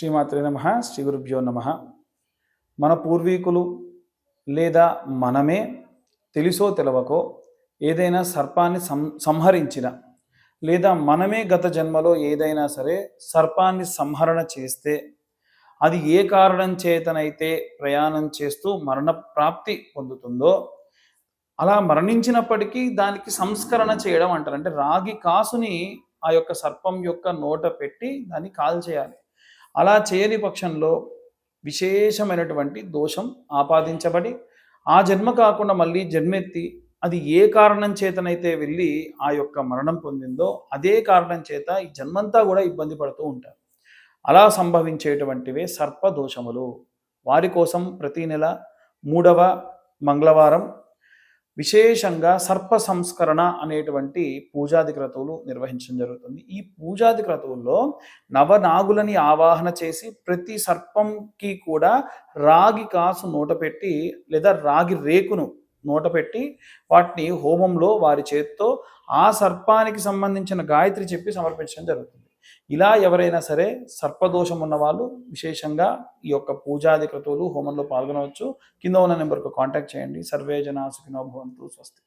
శ్రీమాత్రే నమః. శ్రీ గురుభ్యో నమః. మన పూర్వీకులు లేదా మనమే తెలుసో తెలవకో ఏదైనా సర్పాన్ని సంహరించిన లేదా మనమే గత జన్మలో ఏదైనా సరే సర్పాన్ని సంహరణ చేస్తే అది ఏ కారణం చేతనైతే ప్రయాణం చేస్తూ మరణ ప్రాప్తి పొందుతుందో అలా మరణించినప్పటికీ దానికి సంస్కరణ చేయడం అంటారు. అంటే రాగి కాసుని ఆ యొక్క సర్పం యొక్క నోట పెట్టి దాన్ని కాల్చేయాలి. అలా చేయని పక్షంలో విశేషమైనటువంటి దోషం ఆపాదించబడి ఆ జన్మ కాకుండా మళ్ళీ జన్మెత్తి అది ఏ కారణం చేతనైతే వెళ్ళి ఆ యొక్క మరణం పొందిందో అదే కారణం చేత ఈ జన్మంతా కూడా ఇబ్బంది పడుతూ ఉంటారు. అలా సంభవించేటువంటివే సర్పదోషములు. వారి కోసం ప్రతి నెల 3వ మంగళవారం విశేషంగా సర్ప సంస్కరణ అనేటువంటి పూజాది క్రతువులు నిర్వహించడం జరుగుతుంది. ఈ పూజాది క్రతువుల్లో నవనాగులని ఆవాహన చేసి ప్రతి సర్పంకి కూడా రాగి కాసు నోట పెట్టి లేదా రాగి రేకును నోట పెట్టి వాటిని హోమంలో వారి చేత్తో ఆ సర్పానికి సంబంధించిన గాయత్రి చెప్పి సమర్పించడం జరుగుతుంది. ఇలా ఎవరైనా సరే సర్పదోషం ఉన్న వాళ్ళు విశేషంగా ఈ యొక్క పూజాది క్రతువులు హోమంలో పాల్గొనవచ్చు. కింద ఉన్న నెంబర్కు కాంటాక్ట్ చేయండి. సర్వే జనా సుఖినో భవంతు. స్వస్తి.